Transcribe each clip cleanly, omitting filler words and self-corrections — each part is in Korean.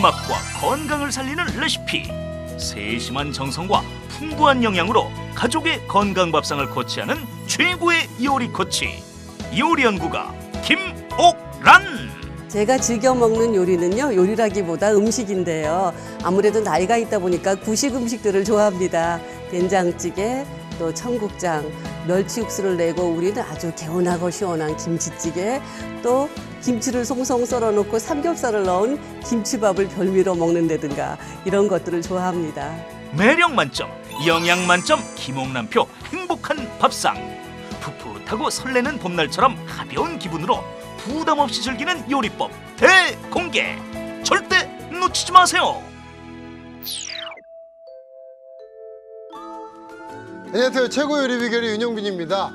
맛과 건강을 살리는 레시피. 세심한 정성과 풍부한 영양으로 가족의 건강 밥상을 코치하는 최고의 요리 코치. 요리연구가 김옥란. 제가 즐겨 먹는 요리는요, 요리라기보다 음식인데요. 아무래도 나이가 있다 보니까 구식 음식들을 좋아합니다. 된장찌개, 또 청국장, 멸치 육수를 내고 우리는 아주 개운하고 시원한 김치찌개, 또 김치를 송송 썰어놓고 삼겹살을 넣은 김치밥을 별미로 먹는다든가 이런 것들을 좋아합니다. 매력 만점, 영양 만점 김옥란표 행복한 밥상. 풋풋하고 설레는 봄날처럼 가벼운 기분으로 부담 없이 즐기는 요리법 대공개. 절대 놓치지 마세요. 안녕하세요. 최고 요리 비결의 윤영빈입니다.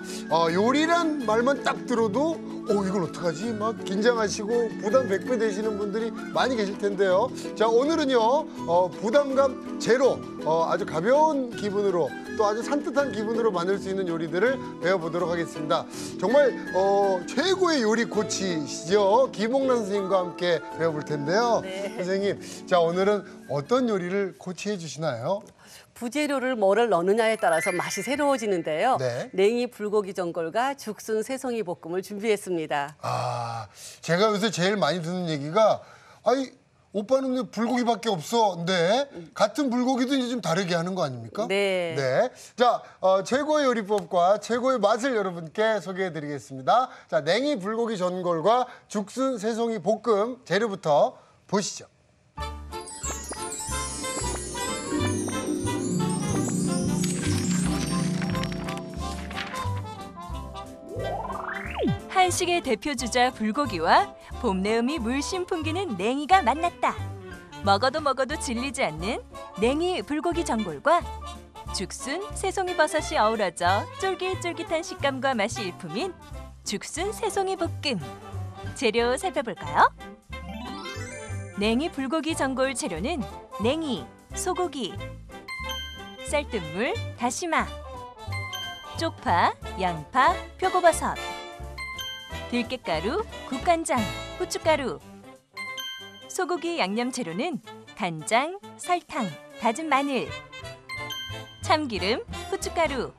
요리란 말만 딱 들어도 이걸 어떡하지? 막 긴장하시고 부담 100배 되시는 분들이 많이 계실 텐데요. 자, 오늘은요, 부담감 제로, 아주 가벼운 기분으로 또 아주 산뜻한 기분으로 만들 수 있는 요리들을 배워보도록 하겠습니다. 정말 최고의 요리 코치시죠. 김옥란 선생님과 함께 배워볼 텐데요. 네. 선생님, 자, 오늘은 어떤 요리를 코치해 주시나요? 부재료를 뭐를 넣느냐에 따라서 맛이 새로워지는데요. 네. 냉이 불고기 전골과 죽순 새송이 볶음을 준비했습니다. 제가 요새 제일 많이 듣는 얘기가 오빠는 왜 불고기밖에 없어? 네. 같은 불고기도 이제 좀 다르게 하는 거 아닙니까? 네. 네. 자, 최고의 요리법과 최고의 맛을 여러분께 소개해드리겠습니다. 자, 냉이 불고기 전골과 죽순 새송이 볶음 재료부터 보시죠. 한식의 대표 주자 불고기와 봄 내음이 물씬 풍기는 냉이가 만났다. 먹어도 질리지 않는 냉이 불고기 전골과 죽순 새송이 버섯이 어우러져 쫄깃쫄깃한 식감과 맛이 일품인 죽순 새송이 볶음. 재료 살펴볼까요? 냉이 불고기 전골 재료는 냉이, 소고기, 쌀뜨물, 다시마, 쪽파, 양파, 표고버섯, 들깨가루, 국간장, 후춧가루. 소고기 양념 재료는 간장, 설탕, 다진 마늘, 참기름, 후춧가루.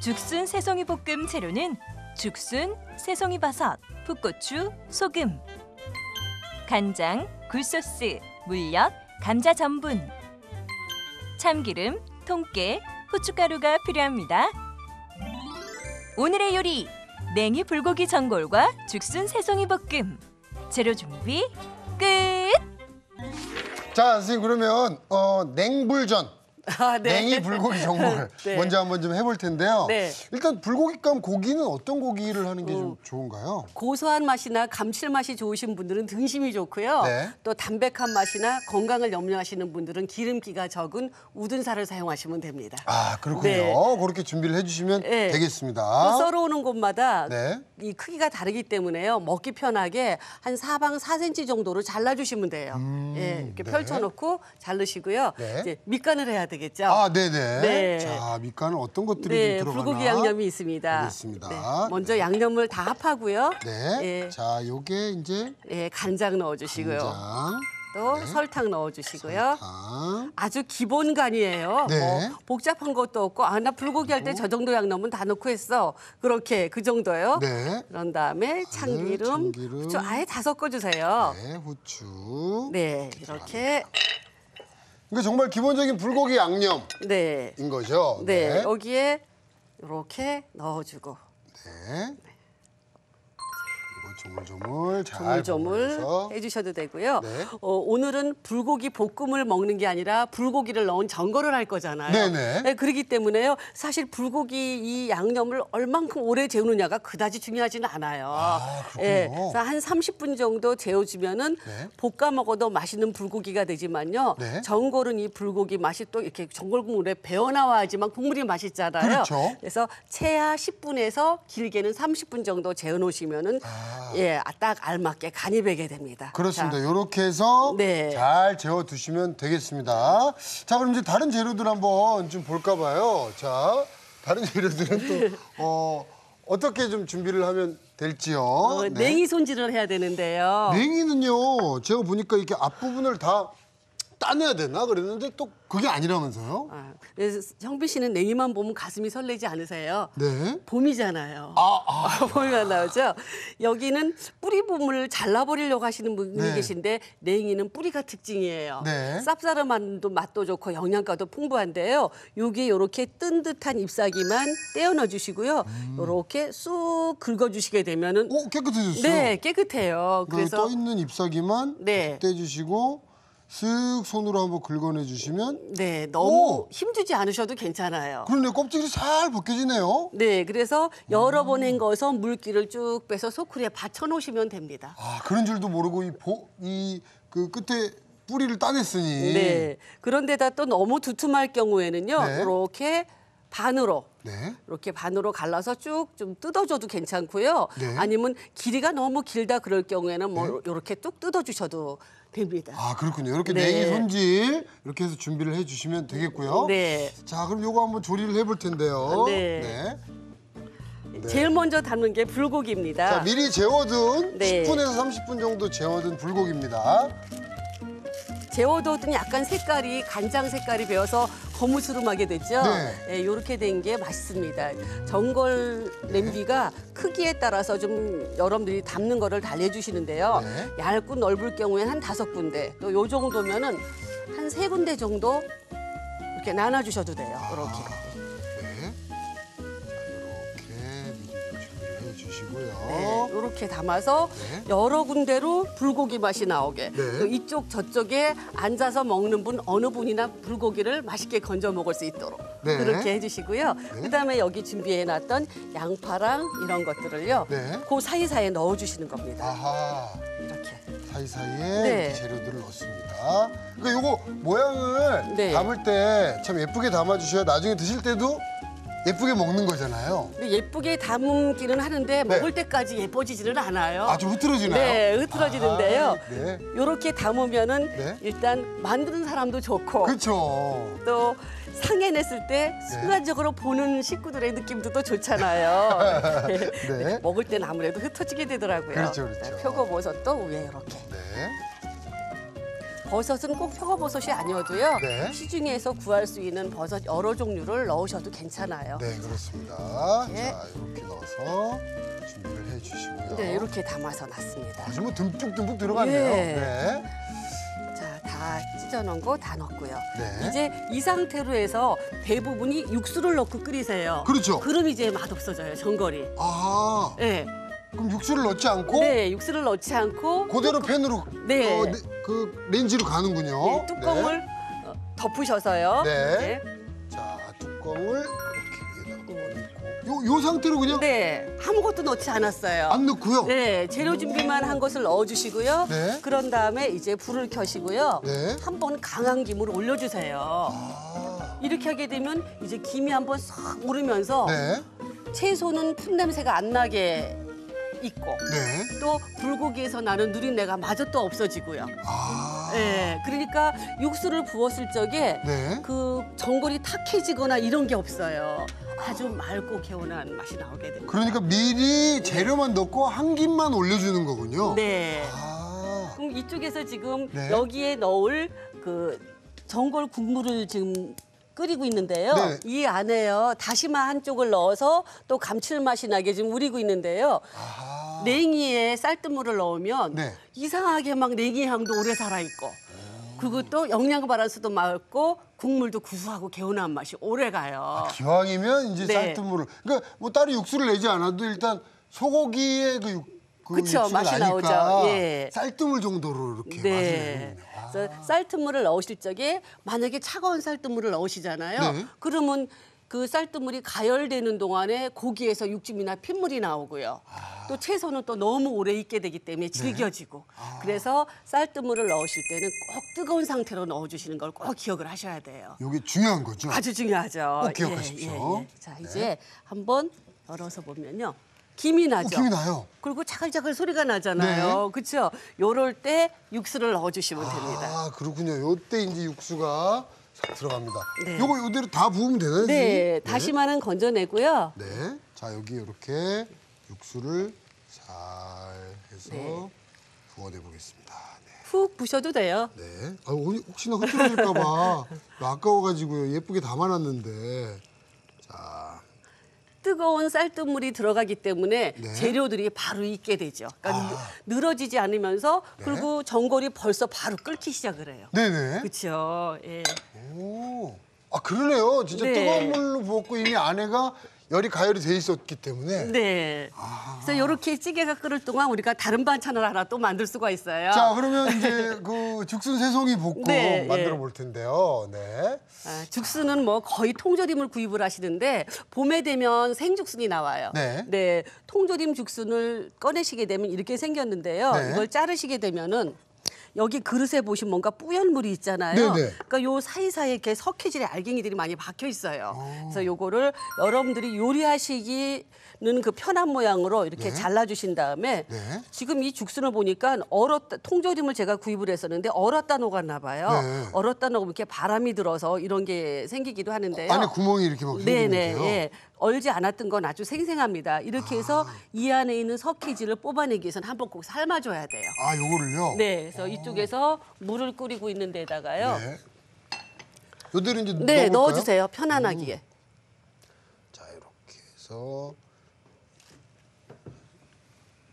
죽순 새송이 볶음 재료는 죽순, 새송이 버섯, 풋고추, 소금, 간장, 굴소스, 물엿, 감자 전분, 참기름, 통깨, 후춧가루가 필요합니다. 오늘의 요리! 냉이 불고기 전골과 죽순 새송이 볶음. 재료 준비 끝! 자, 선생님 그러면 냉불전. 네. 냉이 불고기 전골 네. 먼저 한번 좀 해볼 텐데요. 네. 일단 불고기감 고기는 어떤 고기를 하는 게 좀 좋은가요? 고소한 맛이나 감칠맛이 좋으신 분들은 등심이 좋고요. 네. 또 담백한 맛이나 건강을 염려하시는 분들은 기름기가 적은 우둔살을 사용하시면 됩니다. 그렇군요. 네. 그렇게 준비를 해주시면 네. 되겠습니다. 또 썰어오는 곳마다 네. 이 크기가 다르기 때문에요. 먹기 편하게 한 사방 4cm 정도로 잘라주시면 돼요. 예, 이렇게 네. 펼쳐놓고 자르시고요. 네. 이제 밑간을 해야 되겠죠. 네네. 네. 자, 밑간은 어떤 것들이 네, 좀 들어가나? 불고기 양념이 있습니다. 알겠습니다. 네, 먼저 양념을 다 합하고요. 네. 예, 자, 요게 이제 예, 간장 넣어주시고요. 간장, 또 네. 설탕 넣어주시고요. 설탕. 아주 기본 간이에요. 네. 뭐 복잡한 것도 없고 나 불고기 할 때 저 정도 양념은 다 넣고 했어. 그렇게 그 정도요. 네. 그런 다음에 참기름, 참기름. 후추 아예 다 섞어주세요. 네, 후추. 네, 이렇게. 이거 정말 기본적인 불고기 양념인 네, 거죠? 네, 여기에 이렇게 넣어주고. 네. 이거 조물조물 잘 조물조물 버무려서. 해주셔도 되고요. 네. 오늘은 불고기 볶음을 먹는 게 아니라 불고기를 넣은 전골을 할 거잖아요. 네네. 네, 그렇기 때문에요. 사실 불고기 이 양념을 얼만큼 오래 재우느냐가 그다지 중요하지는 않아요. 그렇군요. 그래서 한 30분 정도 재워주면은 네. 볶아 먹어도 맛있는 불고기가 되지만요. 네. 전골은 이 불고기 맛이 또 이렇게 전골 국물에 배어 나와야지만 국물이 맛있잖아요. 그렇죠. 그래서 최하 10분에서 길게는 30분 정도 재워놓으시면은 딱 알맞게 간이 배게 됩니다. 그렇습니다. 자, 이렇게 해서 네. 잘 재워 두시면 되겠습니다. 자, 그럼 이제 다른 재료들 한번 좀 볼까 봐요. 자, 다른 재료들은 또 어떻게 좀 준비를 하면 될지요. 네. 냉이 손질을 해야 되는데요. 냉이는요, 제가 보니까 이렇게 앞부분을 다 따내야 되나 그랬는데 또 그게 아니라면서요? 그래서 형빈 씨는 냉이만 보면 가슴이 설레지 않으세요? 네. 봄이잖아요. 봄이가 나오죠. 여기는 뿌리 부분을 잘라버리려고 하시는 분이 네. 계신데 냉이는 뿌리가 특징이에요. 네. 쌉싸름한 맛도 좋고 영양가도 풍부한데요. 여기 이렇게 뜬 듯한 잎사귀만 떼어 넣어주시고요. 이렇게 쑥 긁어주시게 되면은 깨끗해졌어요. 네, 깨끗해요. 그래서 그래서 떠 있는 잎사귀만 네. 떼주시고 쓱 손으로 한번 긁어내 주시면 네, 너무 힘주지 않으셔도 괜찮아요. 그러네 껍질이 살 벗겨지네요. 네, 그래서 여러 번 헹궈서 물기를 쭉 빼서 소쿠리에 받쳐 놓으시면 됩니다. 그런 줄도 모르고 그 끝에 뿌리를 따냈으니. 네. 그런데다 또 너무 두툼할 경우에는요, 네. 이렇게 반으로. 네. 이렇게 반으로 갈라서 쭉 좀 뜯어줘도 괜찮고요. 네. 아니면 길이가 너무 길다 그럴 경우에는 뭐 이렇게 뚝 뜯어주셔도 됩니다. 그렇군요. 이렇게 네. 냉이 손질 이렇게 해서 준비를 해주시면 되겠고요. 네. 자, 그럼 요거 한번 조리를 해볼 텐데요. 네. 제일 먼저 담는 게 불고기입니다. 자, 미리 재워둔 네. 10분에서 30분 정도 재워둔 불고기입니다. 재워뒀더니 약간 색깔이 간장 색깔이 배어서 거무스름하게 됐죠. 네. 이렇게 된 게 맛있습니다. 전골 냄비가 크기에 따라서 좀 여러분들이 담는 거를 달래주시는데요. 네. 얇고 넓을 경우에는 한 5군데, 또 요 정도면은 한 3군데 정도 이렇게 나눠주셔도 돼요. 이렇게. 네. 자, 이렇게 미리 좀 준비를 해주시고요. 네, 이렇게 담아서 네. 여러 군데로 불고기 맛이 나오게. 네. 또 이쪽 저쪽에 앉아서 먹는 분 어느 분이나 불고기를 맛있게 건져 먹을 수 있도록 네. 그렇게 해주시고요. 그다음에 여기 준비해놨던 양파랑 이런 것들을요. 네. 그 사이사이에 넣어주시는 겁니다. 아하. 이렇게. 사이사이에 네. 이렇게 재료들을 넣습니다. 그러니까 요거 모양을 네. 담을 때 참 예쁘게 담아주셔야 나중에 드실 때도 예쁘게 먹는 거잖아요. 근데 예쁘게 담기는 하는데 먹을 때까지 예뻐지지는 않아요. 좀 흐트러지나요? 네, 흐트러지는데요. 네. 이렇게 담으면은 네. 일단 만드는 사람도 좋고 그렇죠. 또 상에 냈을 때 순간적으로 보는 식구들의 느낌도 또 좋잖아요. 네. 먹을 때는 아무래도 흩어지게 되더라고요. 그렇죠, 그렇죠. 표고버섯도 위에 이렇게. 네. 버섯은 꼭 표고버섯이 아니어도요. 네. 시중에서 구할 수 있는 버섯 여러 종류를 넣으셔도 괜찮아요. 네, 그렇습니다. 네. 자, 이렇게 넣어서 준비를 해주시고요. 네, 이렇게 담아서 놨습니다. 아주 뭐 듬뿍듬뿍 들어갔네요. 예. 네. 자, 다 찢어놓은 거 다 넣고요. 네. 이제 이 상태로 해서 대부분이 육수를 넣고 끓이세요. 그렇죠. 그럼 이제 맛없어져요, 전골이. 아하. 네. 그럼 육수를 넣지 않고 네, 육수를 넣지 않고 그대로 팬으로 네. 그 렌지로 가는군요. 네, 뚜껑을 덮으셔서요. 네. 자, 뚜껑을 이렇게 위에다가 넣고 요 상태로 그냥 네, 아무것도 넣지 않았어요. 안 넣고요. 네, 재료 준비만 한 것을 넣어주시고요. 네. 그런 다음에 이제 불을 켜시고요. 네. 한번 강한 김으로 올려주세요. 아. 이렇게 하게 되면 이제 김이 한번 싹 오르면서 네. 채소는 풋 냄새가 안 나게 있고 네. 또 불고기에서 나는 누린내가 마저 또 없어지고요. 아. 네, 그러니까 육수를 부었을 적에 네. 그 전골이 탁해지거나 이런 게 없어요. 아주 맑고 개운한 맛이 나오게 됩니다. 그러니까 미리 재료만 넣고 한 김만 올려주는 거군요. 네. 아. 그럼 이쪽에서 지금 네. 여기에 넣을 그 전골 국물을 지금 끓이고 있는데요. 네. 이 안에요 다시마 한 쪽을 넣어서 또 감칠맛이 나게 지금 우리고 있는데요. 아하. 냉이에 쌀뜨물을 넣으면 네. 이상하게 막 냉이 향도 오래 살아 있고 그리고 또 영양 바란스도 맞고 국물도 구수하고 개운한 맛이 오래 가요. 기왕이면 이제 네. 쌀뜨물을 그러니까 뭐 따로 육수를 내지 않아도 일단 소고기의 그 그쵸, 육수가 맛이 나니까 나오죠. 예. 쌀뜨물 정도로 이렇게 맛을 네. 내는군요. 아. 그래서 쌀뜨물을 넣으실 적에 만약에 차가운 쌀뜨물을 넣으시잖아요. 네. 그러면 그 쌀뜨물이 가열되는 동안에 고기에서 육즙이나 핏물이 나오고요. 또 채소는 또 너무 오래 익게 되기 때문에 질겨지고. 그래서 쌀뜨물을 넣으실 때는 꼭 뜨거운 상태로 넣어주시는 걸 꼭 기억을 하셔야 돼요. 이게 중요한 거죠. 아주 중요하죠. 꼭 기억하십시오. 자, 이제 한번 열어서 보면요. 김이 나죠. 김이 나요. 그리고 자글자글 소리가 나잖아요. 그렇죠? 요럴 때 육수를 넣어주시면 됩니다. 아, 그렇군요. 요때 이제 육수가 싹 들어갑니다. 네. 요거 요대로 다 부으면 되나요? 네, 선생님? 다시마는 건져내고요. 네. 자, 여기 이렇게 육수를 잘 해서 네. 부어내 보겠습니다. 네. 푹 부셔도 돼요. 네. 아, 혹시나 흐트러질까 봐 아까워가지고요. 예쁘게 담아놨는데. 자, 뜨거운 쌀뜨물이 들어가기 때문에 네. 재료들이 바로 익게 되죠. 그러니까 늘어지지 않으면서 네. 그리고 전골이 벌써 바로 끓기 시작을 해요. 네네. 그렇죠. 예. 오, 아 그러네요. 진짜 네. 뜨거운 물로 부었고 이미 안에가 열이 가열이 돼 있었기 때문에. 네. 그래서 이렇게 찌개가 끓을 동안 우리가 다른 반찬을 하나 또 만들 수가 있어요. 자, 그러면 이제 그 죽순 새송이 볶음 네, 만들어 예. 볼 텐데요. 네. 죽순은 뭐 거의 통조림을 구입을 하시는데 봄에 되면 생죽순이 나와요. 네. 통조림 죽순을 꺼내시게 되면 이렇게 생겼는데요. 네. 이걸 자르시게 되면은 여기 그릇에 보시면 뭔가 뿌연 물이 있잖아요. 네네. 그러니까 요 사이사이에 이렇게 석회질의 알갱이들이 많이 박혀 있어요. 그래서 요거를 여러분들이 요리하시기는 그 편한 모양으로 이렇게 네. 잘라주신 다음에 네. 지금 이 죽순을 보니까 통조림을 제가 구입을 했었는데 얼었다 녹았나 봐요. 네. 얼었다 녹으면 이렇게 바람이 들어서 이런 게 생기기도 하는데요. 안에 구멍이 이렇게 막 네네. 생기는데요. 예. 얼지 않았던 건 아주 생생합니다. 이렇게 해서 이 안에 있는 석회질을 뽑아내기 위해서는 한번 꼭 삶아줘야 돼요. 아, 요거를요? 네, 그래서 이쪽에서 물을 끓이고 있는 데다가요. 네. 요대로 이제 네, 넣어볼까요? 넣어주세요. 편안하게. 자, 이렇게 해서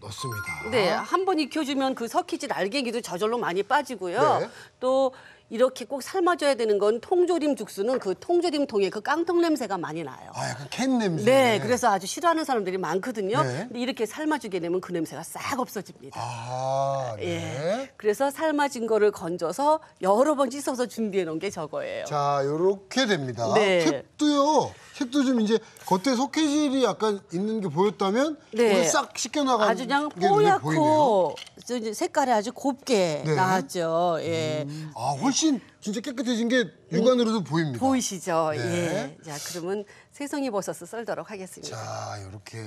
넣습니다. 네, 한 번 익혀주면 그 석회질 알갱이도 저절로 많이 빠지고요. 네. 또 이렇게 꼭 삶아줘야 되는 건 통조림 죽순은 그 통조림통에 그 깡통 냄새가 많이 나요. 아, 약간 캔 냄새. 네, 그래서 아주 싫어하는 사람들이 많거든요. 네. 근데 이렇게 삶아주게 되면 그 냄새가 싹 없어집니다. 아, 네. 예. 그래서 삶아진 거를 건져서 여러 번 씻어서 준비해 놓은 게 저거예요. 자, 요렇게 됩니다. 네. 색도 좀 이제 겉에 석회질이 약간 있는 게 보였다면 네. 오늘 싹 씻겨나간 아주 그냥 게 눈에 보이네요. 뽀얗고 저 이제 색깔이 아주 곱게 네. 나왔죠. 예. 아, 훨씬 진짜 깨끗해진 게 육안으로도 보입니다. 보이시죠? 네. 예. 자, 그러면 새송이 버섯을 썰도록 하겠습니다. 자, 이렇게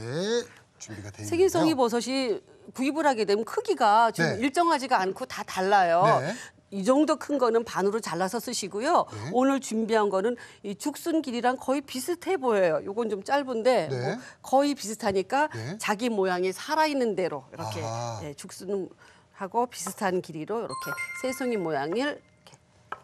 준비가 돼 있는데요. 새송이 버섯이 구입을 하게 되면 크기가 좀 네. 일정하지가 않고 다 달라요. 네. 이 정도 큰 거는 반으로 잘라서 쓰시고요. 네. 오늘 준비한 거는 이 죽순 길이랑 거의 비슷해 보여요. 요건 좀 짧은데 네. 뭐 거의 비슷하니까 네. 자기 모양이 살아있는 대로 이렇게 아하. 죽순하고 비슷한 길이로 이렇게 새송이 모양을 이렇게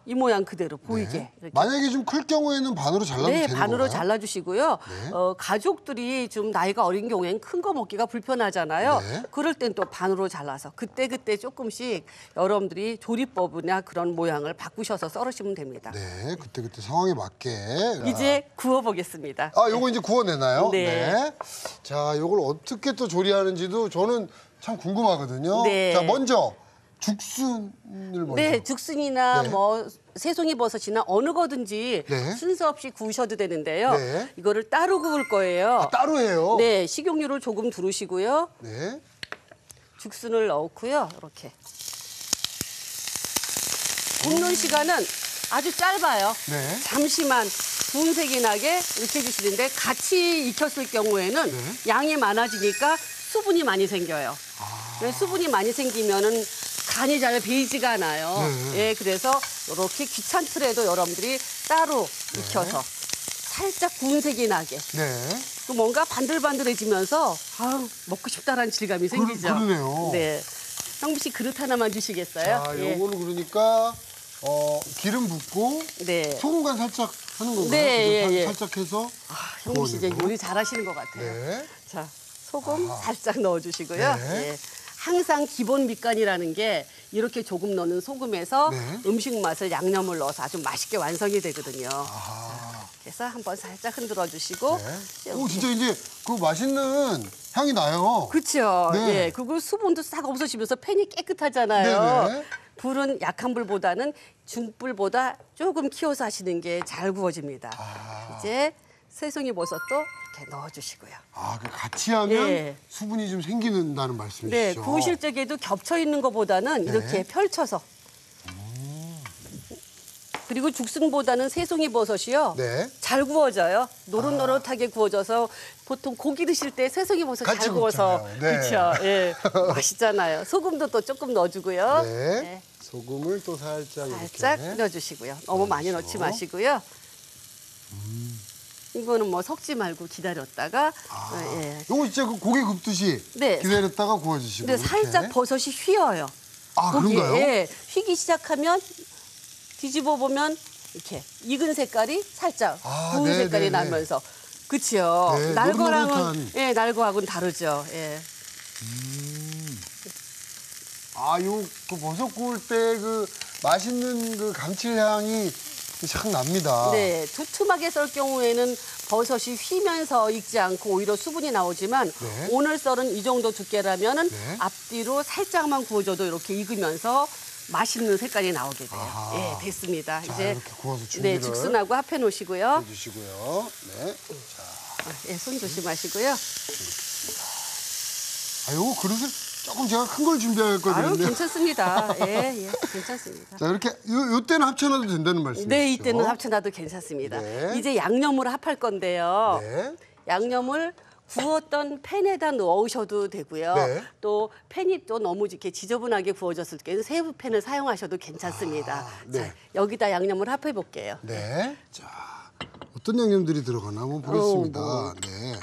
이 모양 그대로 보이게 네. 이렇게. 만약에 좀 클 경우에는 반으로 잘라도 네, 되는 반으로 건가요? 잘라주시고요. 네. 가족들이 좀 나이가 어린 경우에는 큰 거 먹기가 불편하잖아요. 네. 그럴 땐 또 반으로 잘라서 그때 조금씩 여러분들이 조리법이나 그런 모양을 바꾸셔서 썰으시면 됩니다. 네, 그때 상황에 맞게. 이제 구워보겠습니다. 아, 요거 이제 구워내나요? 네. 자, 요걸 어떻게 또 조리하는지도 저는 참 궁금하거든요. 네. 자, 먼저 죽순을 먼저. 네, 죽순이나 네. 뭐 새송이 버섯이나 어느 거든지 네. 순서 없이 구우셔도 되는데요. 네. 이거를 따로 구울 거예요. 아, 따로 해요? 네, 식용유를 조금 두르시고요. 네. 죽순을 넣고요. 이렇게. 굽는 시간은 아주 짧아요. 네. 잠시만 분색이 나게 이렇게 해주시는데 같이 익혔을 경우에는 네. 양이 많아지니까 수분이 많이 생겨요. 그래서 수분이 많이 생기면은 간이 잘 배이지가 않아요. 네. 예, 그래서 이렇게 귀찮더라도 여러분들이 따로 익혀서 살짝 분색이 나게. 네. 또 뭔가 반들반들해지면서 아 먹고 싶다라는 질감이 생기죠. 그러네요. 네. 형부 씨 그릇 하나만 주시겠어요? 자, 예. 요거는 그러니까 기름 붓고 네. 소금 간 살짝 하는 건가요? 네, 그죠? 예, 예. 살짝 해서 형부 씨 이제 구워내고. 요리 잘하시는 것 같아요. 네. 자, 소금 살짝 넣어주시고요. 네. 예. 항상 기본 밑간이라는 게 이렇게 조금 넣는 소금에서 네. 음식 맛을 양념을 넣어서 아주 맛있게 완성이 되거든요. 아. 그래서 한번 살짝 흔들어 주시고. 네. 오, 진짜 이제 그 맛있는 향이 나요. 그렇죠. 네. 예, 그리고 수분도 싹 없어지면서 팬이 깨끗하잖아요. 네네. 불은 약한 불보다는 중불보다 조금 키워서 하시는 게 잘 구워집니다. 아. 이제 새송이 버섯도 이렇게 넣어주시고요. 아, 그 같이 하면 네. 수분이 좀 생기는다는 말씀이시죠? 네, 구우실 적에도 겹쳐 있는 것보다는 네. 이렇게 펼쳐서. 그리고 죽순보다는 새송이 버섯이요. 네. 잘 구워져요. 노릇노릇하게 구워져서 보통 고기 드실 때 새송이 버섯 같이 잘 구워서 굽잖아요. 네. 그렇죠. 예, 맛있잖아요. 소금도 또 조금 넣어주고요. 네. 네, 소금을 또 살짝 살짝 이렇게. 뿌려주시고요. 너무 많이 넣지 마시고요. 이거는 뭐 섞지 말고 기다렸다가 예. 요거 진짜 그 고기 굽듯이 네. 기다렸다가 구워주시고. 근데 살짝 이렇게. 버섯이 휘어요. 아, 고기에. 그런가요? 예, 휘기 시작하면 뒤집어 보면 이렇게 익은 색깔이 살짝 구운 네, 색깔이 네, 네. 나면서 그치요. 네, 날거랑은 노릇노릇한. 예, 날거하고는 다르죠. 예. 아, 그 버섯 구울 때 그 맛있는 그 감칠향이 참 납니다. 네, 두툼하게 썰 경우에는 버섯이 휘면서 익지 않고 오히려 수분이 나오지만 네. 오늘 썰은 이 정도 두께라면은 네. 앞뒤로 살짝만 구워줘도 이렇게 익으면서 맛있는 색깔이 나오게 돼요. 아하. 예, 됐습니다. 자, 이제 이렇게 구워서 준비를 네, 죽순하고 합해 놓으시고요. 해주시고요. 네. 예, 손 조심하시고요. 아, 요거 그릇을 조금 제가 큰 걸 준비할 걸 아유, 그랬는데. 괜찮습니다. 예, 예, 괜찮습니다. 자, 이렇게 요때는 합쳐놔도 된다는 말씀이시죠? 네, 이때는 합쳐놔도 괜찮습니다. 네. 이제 양념을 합할 건데요. 네. 양념을 구웠던 팬에다 넣으셔도 되고요. 네. 또 팬이 또 너무 이렇게 지저분하게 구워졌을 때는 새우 팬을 사용하셔도 괜찮습니다. 네. 자, 여기다 양념을 합해 볼게요. 네. 자, 어떤 양념들이 들어가나 한번 보겠습니다. 네.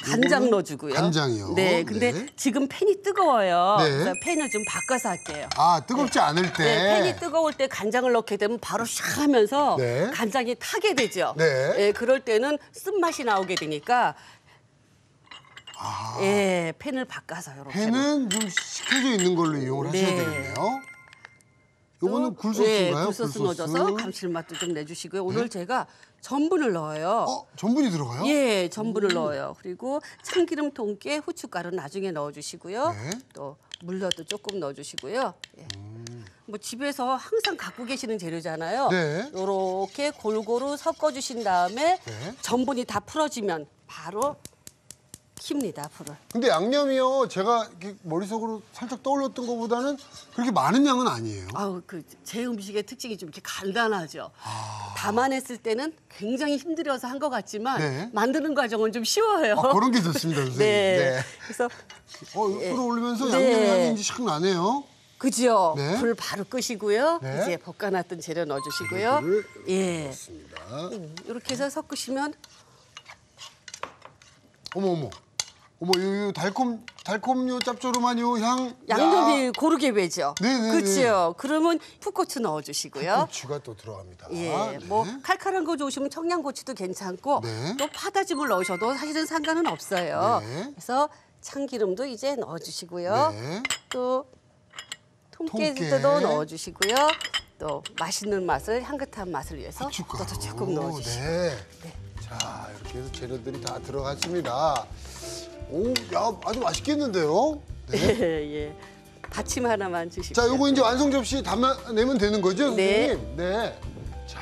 간장 넣어주고요. 간장이요? 네, 근데 네. 지금 팬이 뜨거워요. 네. 그래서 팬을 좀 바꿔서 할게요. 아, 뜨겁지 않을 때. 네, 팬이 뜨거울 때 간장을 넣게 되면 바로 샥 하면서 네. 간장이 타게 되죠. 네. 예, 그럴 때는 쓴맛이 나오게 되니까 예, 팬을 바꿔서 이렇게. 팬은 좀 식혀져 있는 걸로 이용을 하셔야 네. 되겠네요. 요거는 네, 굴소스인가요? 굴소스 넣어줘서 감칠맛도 좀 내주시고요. 오늘 제가 전분을 넣어요. 전분이 들어가요? 예, 전분을 넣어요. 그리고 참기름 통깨, 후춧가루 나중에 넣어주시고요. 네. 또 물엿도 조금 넣어주시고요. 예. 뭐 집에서 항상 갖고 계시는 재료잖아요. 네. 이렇게 골고루 섞어주신 다음에 네. 전분이 다 풀어지면 바로 킵니다, 불을. 근데 양념이요, 제가 이렇게 머릿속으로 살짝 떠올렸던 것보다는 그렇게 많은 양은 아니에요. 아우, 제 음식의 특징이 좀 이렇게 간단하죠. 담아냈을 때는 굉장히 힘들어서 한 것 같지만 네. 만드는 과정은 좀 쉬워요. 그런 게 좋습니다, 선생님. 네. 그래서 옆으로 올리면서 네. 양념 향이 이제 샥 나네요. 그죠? 네. 불 바로 끄시고요. 네. 이제 볶아놨던 재료 넣어주시고요. 재료를 예. 넣습니다. 이렇게 해서 섞으시면 어머, 요 달콤요 짭조름한 요 향. 양념이 야, 고르게 배죠. 네네네. 그렇죠. 그러면 풋고추 넣어주시고요. 고추가 또 들어갑니다. 예, 네. 뭐 칼칼한 거 좋으시면 청양고추도 괜찮고 네. 또 파다집을 넣으셔도 사실은 상관은 없어요. 네. 그래서 참기름도 이제 넣어주시고요. 네. 또 통깨. 통깨도 넣어주시고요. 또 맛있는 맛을 향긋한 맛을 위해서 고춧가루. 또 조금 넣어주시고. 네. 네. 자, 이렇게 해서 재료들이 다 들어갔습니다. 오, 야, 아주 맛있겠는데요? 네. 예. 받침 하나만 주십시오. 자, 요거 이제 완성 접시 담아내면 되는 거죠, 네. 선생님? 네. 자,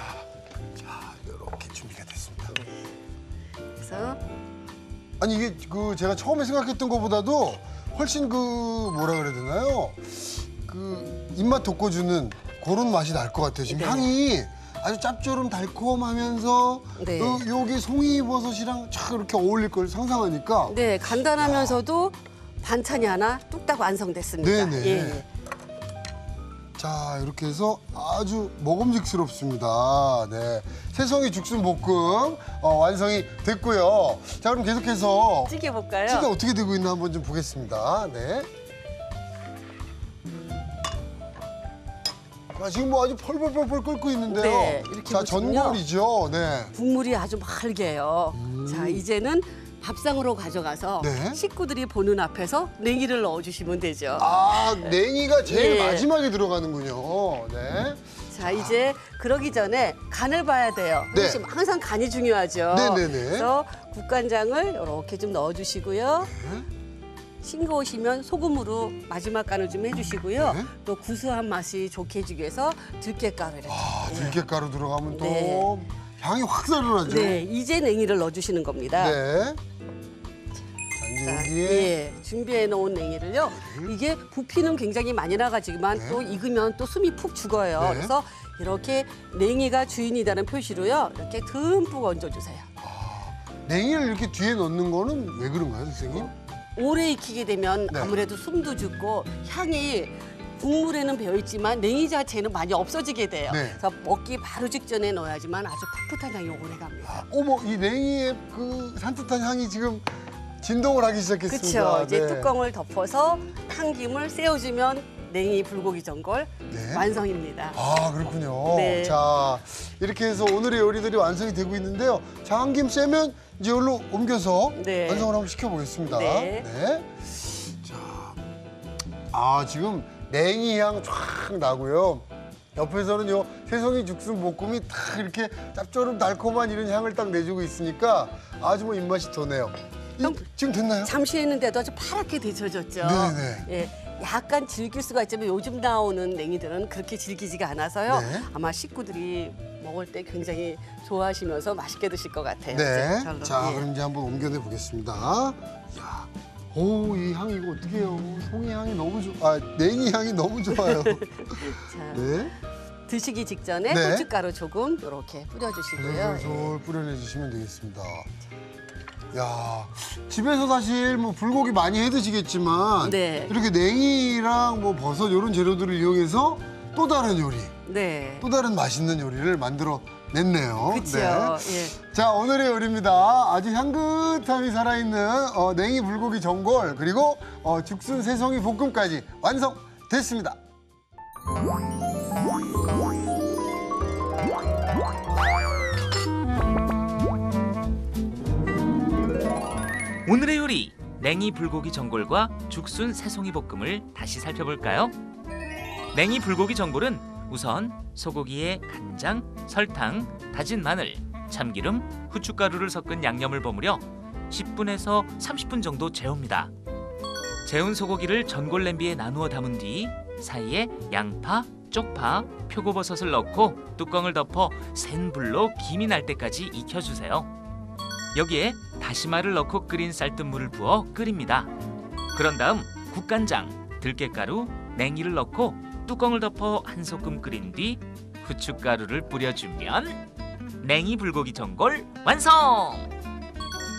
이렇게 준비가 됐습니다. 그래서 아니, 이게 제가 처음에 생각했던 것보다도 훨씬 뭐라 그래야 되나요? 입맛 돋궈주는 그런 맛이 날 것 같아요. 지금 네. 향이 아주 짭조름 달콤하면서 네. 여기 송이버섯이랑 촥 이렇게 어울릴 걸 상상하니까 네, 간단하면서도 반찬이 하나 뚝딱 완성됐습니다. 네네. 예. 자, 이렇게 해서 아주 먹음직스럽습니다. 네. 새송이 죽순 볶음 완성이 됐고요. 자, 그럼 계속해서 찌개 볼까요? 찌개 어떻게 되고 있나 한번 좀 보겠습니다. 네. 지금 뭐 아주 펄펄펄펄 끓고 있는데요. 네, 이렇게 자, 보시면요. 전골이죠. 네. 국물이 아주 맑게요. 자, 이제는 밥상으로 가져가서 네. 식구들이 보는 앞에서 냉이를 넣어주시면 되죠. 아, 냉이가 제일 예. 마지막에 들어가는군요. 네. 자, 이제 그러기 전에 간을 봐야 돼요. 네. 혹시 항상 간이 중요하죠. 네네네. 그래서 국간장을 이렇게 좀 넣어주시고요. 싱거우시면 소금으로 마지막 간을 좀 해주시고요. 네. 또 구수한 맛이 좋게 해주기 위해서 들깨가루를. 아, 들깨가루 들어가면 또 네. 향이 확 살아나죠. 네, 이제 냉이를 넣어주시는 겁니다. 네. 자, 이제 자, 여기에 예, 준비해 놓은 냉이를요. 이게 부피는 굉장히 많이 나가지만 네. 또 익으면 또 숨이 푹 죽어요. 네. 그래서 이렇게 냉이가 주인이라는 표시로요. 이렇게 듬뿍 얹어주세요. 냉이를 이렇게 뒤에 넣는 거는 왜 그런가요, 선생님? 오래 익히게 되면 네. 아무래도 숨도 죽고 향이 국물에는 배어있지만 냉이 자체는 많이 없어지게 돼요. 네. 그래서 먹기 바로 직전에 넣어야지만 아주 풋풋한 향이 오래갑니다. 어머, 이 냉이의 그 산뜻한 향이 지금 진동을 하기 시작했습니다. 그렇죠. 이제 네. 뚜껑을 덮어서 탕김을 세워주면 냉이 불고기 전골 네. 완성입니다. 아, 그렇군요. 네. 자, 이렇게 해서 오늘의 요리들이 완성이 되고 있는데요. 자, 한 김 쐬면 이제 여기로 옮겨서 네. 완성을 한번 시켜보겠습니다. 네. 자, 아, 지금 냉이 향 쫙 나고요. 옆에서는 요 새송이 죽순 볶음이 딱 이렇게 짭조름 달콤한 이런 향을 딱 내주고 있으니까 아주 뭐 입맛이 도네요. 지금 됐나요? 잠시 했는데도 아주 파랗게 데쳐졌죠. 네네. 예, 약간 질길 수가 있지만 요즘 나오는 냉이들은 그렇게 질기지가 않아서요. 네. 아마 식구들이 먹을 때 굉장히 좋아하시면서 맛있게 드실 것 같아요. 네. 저로, 자, 예. 그럼 이제 한번 옮겨내 보겠습니다. 야, 오, 이 향이 이거 어떻게 해요? 송이 향이 너무 냉이 향이 너무 좋아요. 자, 네. 드시기 직전에 네. 고춧가루 조금 이렇게 뿌려주시고요. 솔솔 뿌려내 주시면 되겠습니다. 야, 집에서 사실 뭐 불고기 많이 해 드시겠지만 네. 이렇게 냉이랑 뭐 버섯 이런 재료들을 이용해서 또 다른 요리, 네. 또 다른 맛있는 요리를 만들어 냈네요. 그렇죠. 예. 자, 오늘의 요리입니다. 아주 향긋함이 살아있는 냉이 불고기 전골 그리고 죽순 새송이 볶음까지 완성됐습니다. 오늘의 요리 냉이 불고기 전골과 죽순 새송이 볶음을 다시 살펴볼까요? 냉이 불고기 전골은 우선 소고기에 간장, 설탕, 다진 마늘, 참기름, 후춧가루를 섞은 양념을 버무려 10분에서 30분 정도 재웁니다. 재운 소고기를 전골 냄비에 나누어 담은 뒤 사이에 양파, 쪽파, 표고버섯을 넣고 뚜껑을 덮어 센 불로 김이 날 때까지 익혀주세요. 여기에 다시마를 넣고 끓인 쌀뜨물을 부어 끓입니다. 그런 다음 국간장, 들깨가루, 냉이를 넣고 뚜껑을 덮어 한 소끔 끓인 뒤 후춧가루를 뿌려주면 냉이 불고기 전골 완성!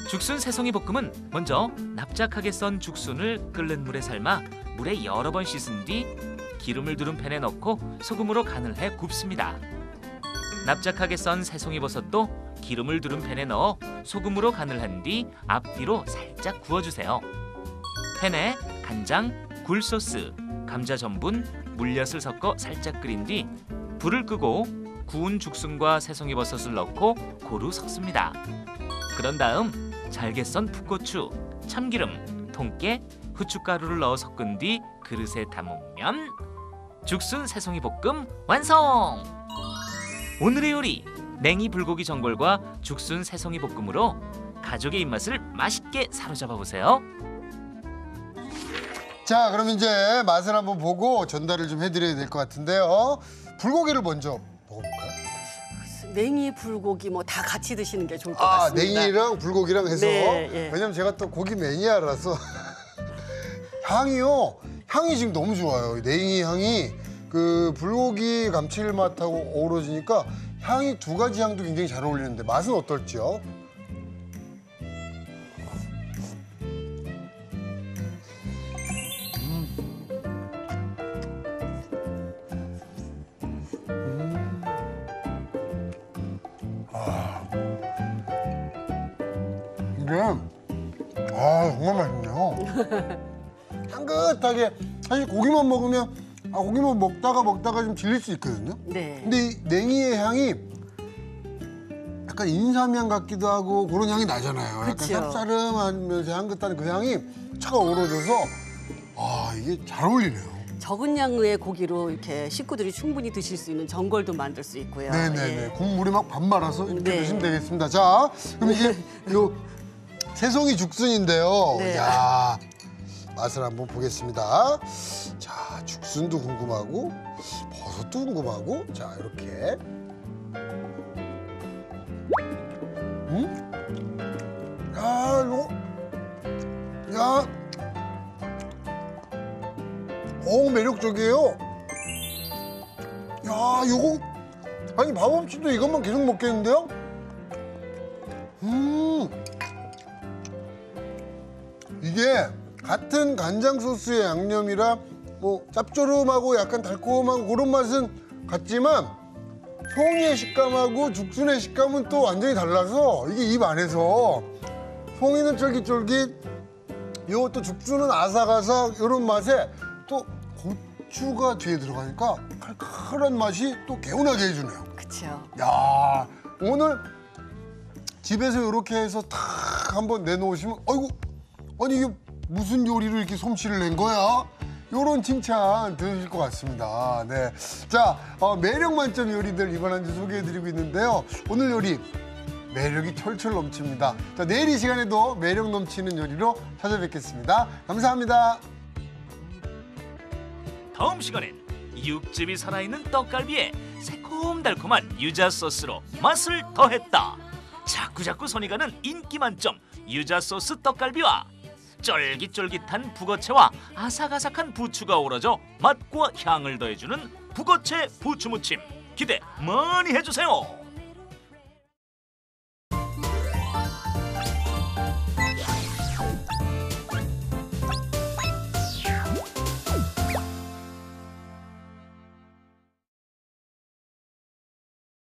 죽순 새송이 볶음은 먼저 납작하게 썬 죽순을 끓는 물에 삶아 물에 여러 번 씻은 뒤 기름을 두른 팬에 넣고 소금으로 간을 해 굽습니다. 납작하게 썬 새송이 버섯도 기름을 두른 팬에 넣어 소금으로 간을 한 뒤 앞뒤로 살짝 구워주세요. 팬에 간장, 굴소스, 감자 전분, 물엿을 섞어 살짝 끓인 뒤 불을 끄고 구운 죽순과 새송이 버섯을 넣고 고루 섞습니다. 그런 다음 잘게 썬 풋고추, 참기름, 통깨, 후춧가루를 넣어 섞은 뒤 그릇에 담으면 죽순 새송이 볶음 완성! 오늘의 요리 냉이 불고기 전골과 죽순 새송이 볶음으로 가족의 입맛을 맛있게 사로잡아 보세요. 자, 그럼 이제 맛을 한번 보고 전달을 좀 해드려야 될 것 같은데요. 불고기를 먼저 먹어볼까요? 냉이 불고기 뭐 다 같이 드시는 게 좋을 것 아, 같습니다. 냉이랑 불고기랑 해서. 네, 예. 왜냐면 제가 또 고기 매니아라서. 향이 지금 너무 좋아요. 이 냉이 향이 그 불고기 감칠맛하고 어우러지니까 향이 두 가지 향도 굉장히 잘 어울리는데 맛은 어떨지요? 이게 정말 맛있네요. 향긋하게 사실 고기만 먹으면 고기만 먹다가 좀 질릴 수 있거든요. 네. 근데 이 냉이의 향이 약간 인삼향 같기도 하고 그런 향이 나잖아요. 약간 그쵸. 쌉싸름하면서 향긋한 그 향이 차가 어우러져서 이게 잘 어울리네요. 적은 양의 고기로 이렇게 식구들이 충분히 드실 수 있는 전골도 만들 수 있고요. 네네네. 예. 국물이 막 반 말아서 이렇게 네. 드시면 되겠습니다. 자, 그럼 이제 요 새송이 죽순인데요. 네. 야, 맛을 한번 보겠습니다. 자, 죽순도 궁금하고 버섯도 궁금하고 자, 이렇게. 야, 매력적이에요. 야, 요거 아니 밥 없이도 이것만 계속 먹겠는데요? 이게 같은 간장 소스의 양념이라 뭐 짭조름하고 약간 달콤한 그런 맛은 같지만 송이의 식감하고 죽순의 식감은 또 완전히 달라서 이게 입 안에서 송이는 쫄깃쫄깃, 요것도 죽순은 아삭아삭 이런 맛에 또 고추가 뒤에 들어가니까 칼칼한 맛이 또 개운하게 해주네요. 그렇죠. 야, 오늘 집에서 이렇게 해서 탁 한번 내놓으시면 아이고, 아니 이게 무슨 요리로 이렇게 솜씨를 낸 거야? 요런 칭찬 들으실 것 같습니다. 네, 자, 매력 만점 요리들 이번 한 주 소개해드리고 있는데요. 오늘 요리 매력이 철철 넘칩니다. 자, 내일 이 시간에도 매력 넘치는 요리로 찾아뵙겠습니다. 감사합니다. 다음 시간엔 육즙이 살아있는 떡갈비에 새콤달콤한 유자 소스로 맛을 더했다. 자꾸자꾸 손이 가는 인기 만점 유자 소스 떡갈비와 쫄깃쫄깃한 북어채와 아삭아삭한 부추가 어우러져 맛과 향을 더해주는 북어채 부추무침 기대 많이 해주세요.